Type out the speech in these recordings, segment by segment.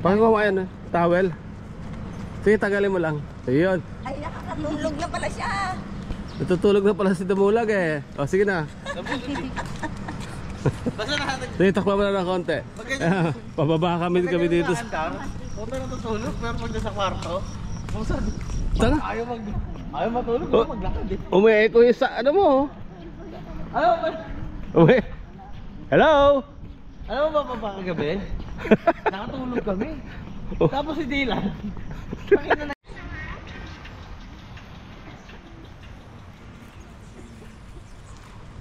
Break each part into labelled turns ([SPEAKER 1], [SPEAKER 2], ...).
[SPEAKER 1] Pakikuha mo yan, towel. Sige, tagalin mo lang. Ayun.
[SPEAKER 2] Ay, nakakatulog na pala siya.
[SPEAKER 1] Natutulog na pala si Damulag eh. O, sige na. Sige, takla mo na ng konti. Pababa kami dito.
[SPEAKER 3] Huwag na natutulog, pero pag nasa kwarto,
[SPEAKER 1] Tanga?
[SPEAKER 3] ayaw matulog, maglakad eh.
[SPEAKER 1] Umi-echo yung sa ano mo. Hello?
[SPEAKER 3] Alam mo ba kagabi? Nakatulog kami. Tapos si Dylan.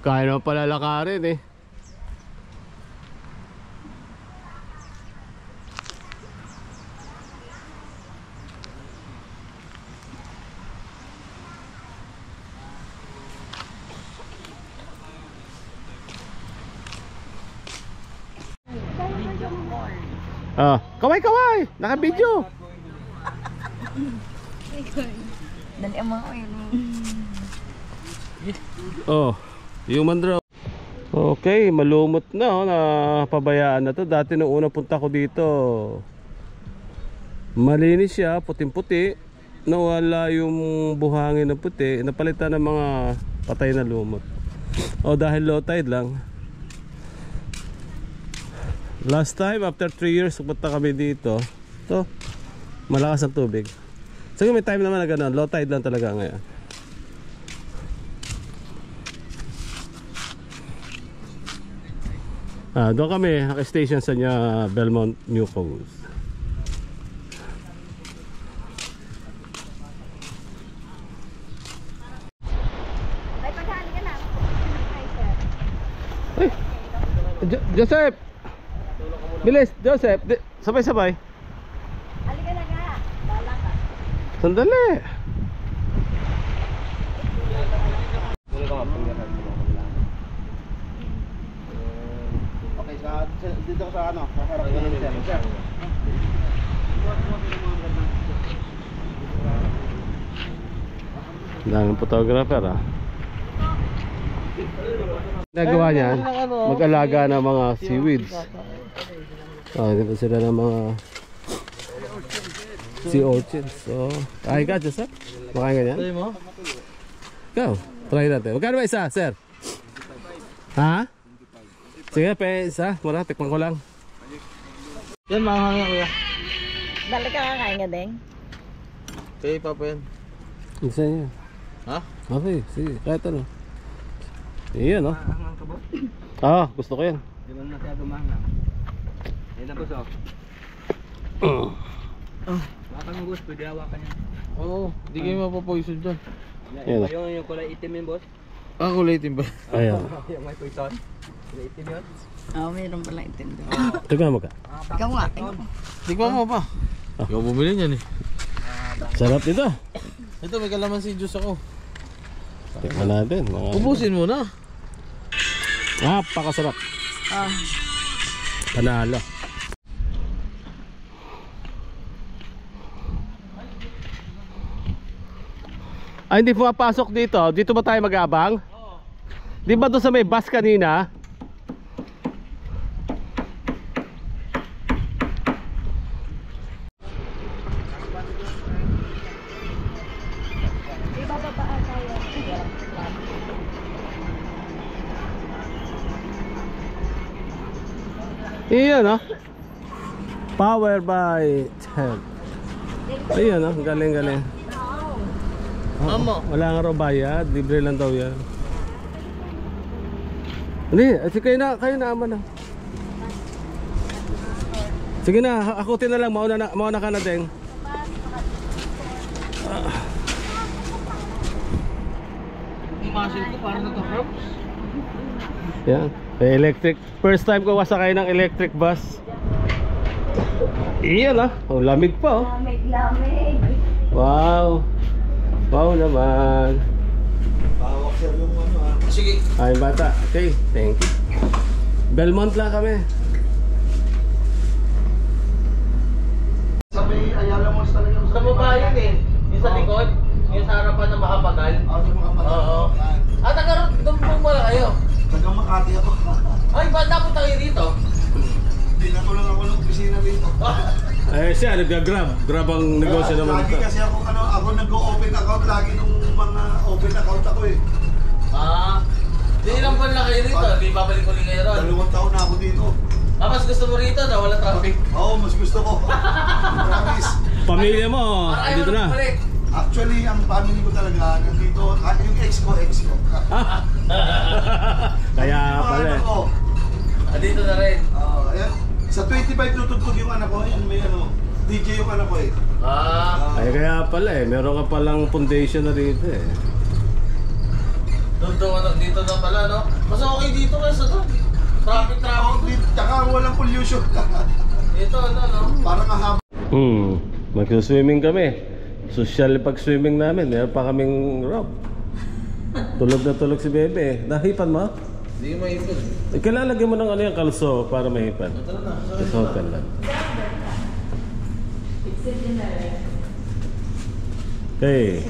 [SPEAKER 1] Kaya naman pala lakarin eh. Kaway! Naka-video!
[SPEAKER 2] Dali ang mga oil.
[SPEAKER 1] Oh, human draw. Okay, malumot na oh, na pabayaan na to. Dati nung una punta ko dito, malinis siya, puting-puti. Nawala yung buhangin na puti, napalitan ng mga patay na lumot. Oh, dahil low tide lang. Last time, after 3 years, pupunta kami dito. Ito, malakas ang tubig. Sige, may time naman na gano'n. Low tide lang talaga ngayon. Doon kami, naka-station sa niya, Belmont, New Coast.
[SPEAKER 2] Ay, paghali ka na.
[SPEAKER 1] Ay, Joseph! Bilis, Joseph! Sabay-sabay.
[SPEAKER 2] Halika na nga. Bala ka.
[SPEAKER 1] Sandali!
[SPEAKER 3] Okay, dito sa ano? Sa harap ng sir.
[SPEAKER 1] Daming photographer ah. Nagawa niyan, mag-alaga ng mga seaweeds. Dito sila ng mga sea urchins. So, ay ka, Joseph? Makain ka niyan? Ikaw, try natin. Magkano ba isa, sir? Ha? Sige, isa. Mura, tikman ko lang.
[SPEAKER 3] Yan, mahangin kuya.
[SPEAKER 2] Dali ka kakain ka, Deng.
[SPEAKER 3] Okay, papa yan.
[SPEAKER 1] Isa niya.
[SPEAKER 3] Ha?
[SPEAKER 1] Okay, sige, kahit ano. Iyan, no? Gusto ko yan.
[SPEAKER 3] Di ba masyado mahangang? Yan na boss, Baka mo boss, pwede hawakan yan. Oo, di kayo mapapoison dyan.
[SPEAKER 1] Yan,
[SPEAKER 3] Yung kulay itim yun boss?
[SPEAKER 1] kulay itim ba? Ayan.
[SPEAKER 3] Yung may poison? Kulay itim yun?
[SPEAKER 2] Mayroon pala itim doon.
[SPEAKER 1] Tignan mo ka.
[SPEAKER 2] Ikaw nga.
[SPEAKER 3] Tignan mo pa. Ikaw bumili niyan eh.
[SPEAKER 1] Sarap ito.
[SPEAKER 3] Ito, may kalamansi juice ako.
[SPEAKER 1] Tikman natin.
[SPEAKER 3] Ubusin mo na.
[SPEAKER 1] Napakasarap. Panalo. Ay, hindi pumapasok dito. Dito ba tayo mag-aabang? Oo. Di ba doon sa may bus kanina? Iyan, no? Power by 10. Ayan, no? Galing. Wala nga raw bayad, libre lang daw yan. Hindi, kayo na ama na. Sige na, akutin na lang, mauna ka na Deng.
[SPEAKER 3] Imasin ko parang nagka-props.
[SPEAKER 1] Yan, electric. First time ko masakay ng electric bus. Iyan lamig pa
[SPEAKER 2] Lamig.
[SPEAKER 1] Wow. Wow naman.
[SPEAKER 3] Bawak sir yung ano Sige.
[SPEAKER 1] Ay bata, okay, thank you. Belmont lang kami.
[SPEAKER 3] Sa may Ayala Malls talaga. Sa baba yun eh. Yung sa likod. Yung sa harapan ng Makapagal. Sa Makapagal. Oo. Doon po pala kayo. Taga Makati ako. Ay, ba't napunta kayo dito? Dinatulong ako ng opisina dito.
[SPEAKER 1] siya, nag-grab. Grab ang negosyo naman
[SPEAKER 4] Lagi
[SPEAKER 1] ito.
[SPEAKER 4] kasi ako nag-open account lagi nung mga open account ako eh.
[SPEAKER 3] Di ilang buwan na kayo rito, di babalik ulit kayo ron.
[SPEAKER 4] 2 taon na ako dito.
[SPEAKER 3] Mas gusto mo rito na wala traffic.
[SPEAKER 4] Oo, mas gusto ko. Promise.
[SPEAKER 1] Pamilya mo, dito na.
[SPEAKER 4] Actually, ang family ko talaga nandito, yung ex ko.
[SPEAKER 1] Kaya
[SPEAKER 4] Yung
[SPEAKER 1] pala
[SPEAKER 4] anak
[SPEAKER 1] eh.
[SPEAKER 4] ko.
[SPEAKER 3] Dito na rin.
[SPEAKER 4] Ayan. Sa 25 tutugtog yung anak ko, yan may DJ yung anak ko eh.
[SPEAKER 1] Kaya pala eh, meron ka palang foundation na rito eh.
[SPEAKER 3] Dito na pala, no? Mas okay dito kaysa doon. Traffic.
[SPEAKER 4] Tsaka walang pollution.
[SPEAKER 3] Dito, no?
[SPEAKER 4] Parang mahaba.
[SPEAKER 1] Mag-swimming kami. Social pag-swimming namin, meron pa kaming rope. Tulog na tulog si Bebe. Nahipan mo?
[SPEAKER 3] Hindi mo maipon.
[SPEAKER 1] Kailalagyan mo ng ano yung kalso para mahipan. Sa hotel lang. Okay.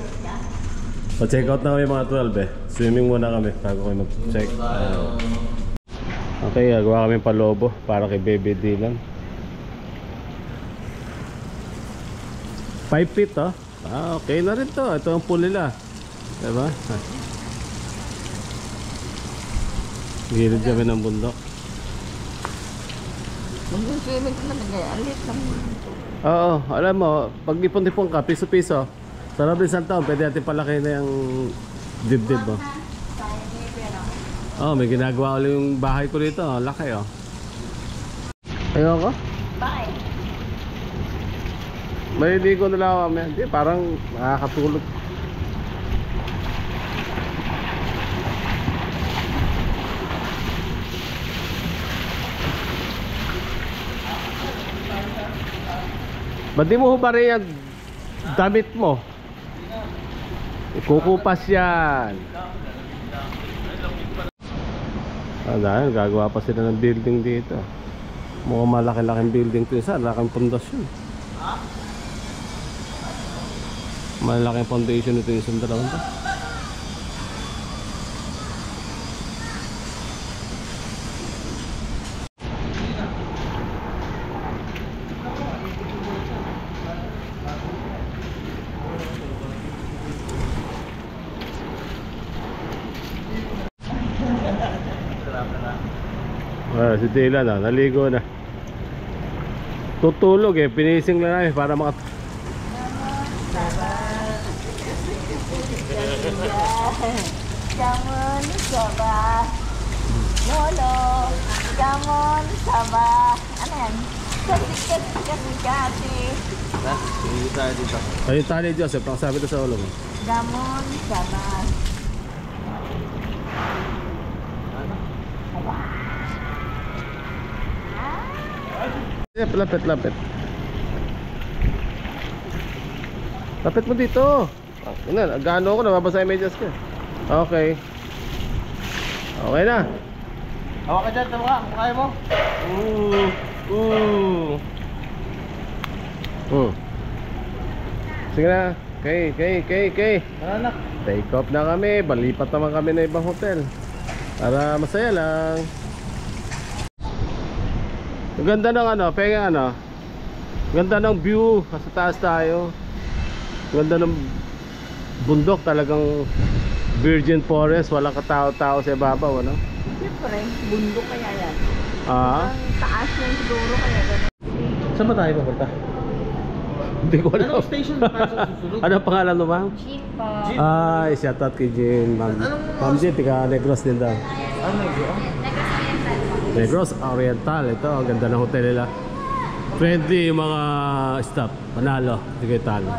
[SPEAKER 1] Pa-check out na kami mga 12 eh. Swimming muna kami bago kami mag-check. Okay, gawa kami palobo para kay Baby Dylan. 5 feet oh. Okay na rin to. Ito ang pool nila. Diba? Gilid kami ng bundok.
[SPEAKER 2] Mag-swimming ka na nag-alit lang.
[SPEAKER 1] Oo, alam mo, pag ipon-ipon ka, piso-piso, sa loob ng isang taon, pwede natin palaki na yung dibdib mo. Oh, may ginagawa ulit yung bahay ko dito. Laki oh. Ayoko?
[SPEAKER 2] Bye.
[SPEAKER 1] May hindi ko nalawa kami. Hindi, parang nakakatulog. Ba't di mo hubari yung damit mo? Ikukupas yan. Dahil gagawa pa sila ng building dito. Mukhang malaki-laking building ito isa. Laking pundasyon. Malaking foundation ito yung isang dalawang ito. Si Dylan na, naligo na. Tutulog eh, pinising lang namin para maka...
[SPEAKER 2] Jamon Sabah. Lolo. Jamon Sabah. Ano yan? Kasi.
[SPEAKER 1] Ayun tali Joseph, ang sabi ito sa ulo mo.
[SPEAKER 2] Jamon Sabah.
[SPEAKER 1] Lapit. Lapit mo dito. Gano ako, nababasa yung medyas ko. Okay. Okay na.
[SPEAKER 3] Hawa ka dyan, tawa ka. Kaya mo?
[SPEAKER 1] Sige na. Okay.
[SPEAKER 3] Anak.
[SPEAKER 1] Take off na kami. Balipat naman kami na ibang hotel. Para masaya lang. Ang ganda ng ano, pengen ano. Ganda ng view. Sa taas tayo. Ganda ng bundok, talagang virgin forest, walang katao-tao sa ibabaw, ano?
[SPEAKER 2] Siyempre, bundok kaya yan.
[SPEAKER 1] Ah?
[SPEAKER 2] Ang taas yan siguro kaya gano'n.
[SPEAKER 3] Saan ba tayo papunta?
[SPEAKER 1] Hindi ko alam.
[SPEAKER 3] Anong station na tayo sa susunod?
[SPEAKER 1] Ano pangalan mo, ma'am?
[SPEAKER 2] Jeep pa.
[SPEAKER 1] Ay, shout out kay Jean, ma'am. Ma'am Jean, tika Negros din daw.
[SPEAKER 3] Ano yun?
[SPEAKER 1] Negros Oriental, ito, ang ganda ng hotel nila. Friendly yung mga staff, panalo, hindi kayo talo.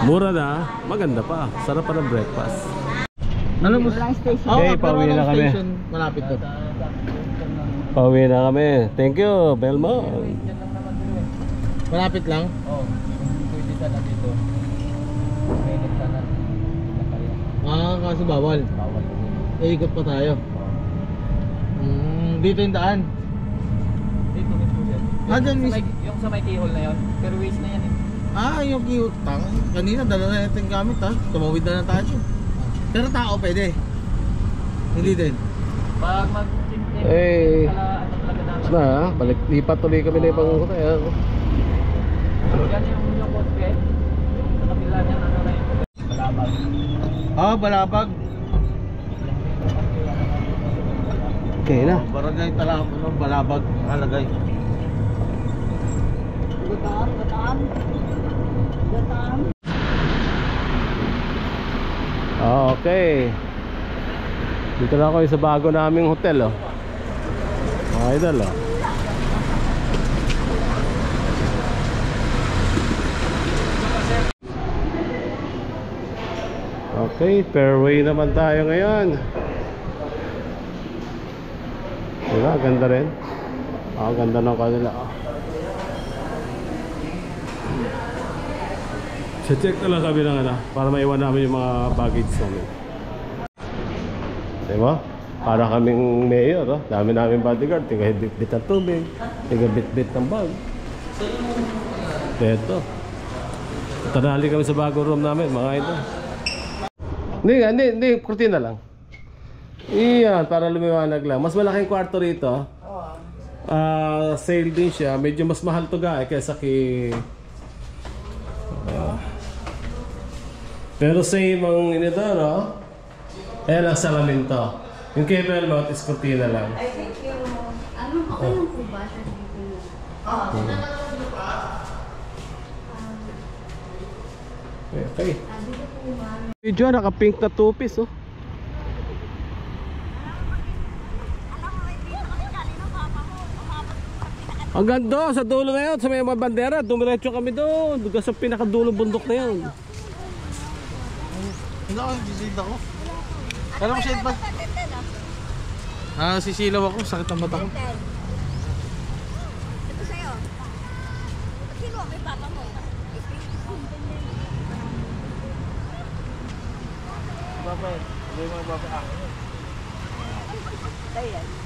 [SPEAKER 1] Mura na, maganda pa, sarap pa ng breakfast.
[SPEAKER 3] Ano mo?
[SPEAKER 2] Walang station.
[SPEAKER 1] Okay, pauwi na kami.
[SPEAKER 3] Malapit to.
[SPEAKER 1] Pauwi na kami. Thank you, Belmont.
[SPEAKER 3] Malapit lang?
[SPEAKER 5] Oo. Pwede sana dito. Mainit sana.
[SPEAKER 3] Kaso bawal.
[SPEAKER 5] Bawal.
[SPEAKER 3] Ikot pa tayo. Dito yung daan.
[SPEAKER 5] Dito mismo yan.
[SPEAKER 3] Dyan mismo.
[SPEAKER 5] Yung sa may keyhole na yun. Pero waste na yan eh.
[SPEAKER 3] Yung cute. Kanina dala na natin gamit ha. Tumawid na tayo. Pero tao pwede. Hindi din.
[SPEAKER 5] Pag mag-check-in.
[SPEAKER 1] Eh,
[SPEAKER 5] Ano talaga namin.
[SPEAKER 1] na, balik lipat tuloy kami na ibang hotel.
[SPEAKER 5] Yan yung poste. Yung sa kabila niya na yung balabag.
[SPEAKER 3] Ah, Balabag.
[SPEAKER 1] Okay na.
[SPEAKER 3] Barangay Talapon, Balabag, nakalagay.
[SPEAKER 2] Gataan, gataan. Gataan.
[SPEAKER 1] Okay. Dito na ako sa bago naming hotel, oh. Mga idol, oh. Okay, fairway naman tayo ngayon. Diba, ganda rin. Ganda ng kanila, oh. Check na lang kami ng para maiwan namin yung mga baggage namin. Diba? Para kaming mayor, oh. Dami namin bodyguard. Tiga bit-bit ng tubig, tiga bit-bit ng bag. Ito. Tanali kami sa bagong room namin, mga ito. Hindi, kurtina lang. Iyan, para lumiwanag lang. Mas malaking kwarto rito. Sale din siya. Medyo mas mahal to guys kaysa pero same ang inidor, oh. Ayan ang salamin to. Yung cable mount is kurtina lang.
[SPEAKER 2] I think yung...
[SPEAKER 6] Ano, okay lang po ba siya dito?
[SPEAKER 1] Okay.
[SPEAKER 6] Dito po ba?
[SPEAKER 1] Video, naka-pink na two-piece, oh. Hanggang doon, sa dulo na yun, sa may mga bandera, dumiretso kami doon. Doon sa pinakadulo bundok na yun.
[SPEAKER 3] Hindi ako, sisilid ako. Kala mo siya ba? Sisilaw ako, sakit ang mata ko.
[SPEAKER 6] Ito sa'yo. Sino may papa mo?
[SPEAKER 3] Baba, hindi mo baba.
[SPEAKER 2] Ayan.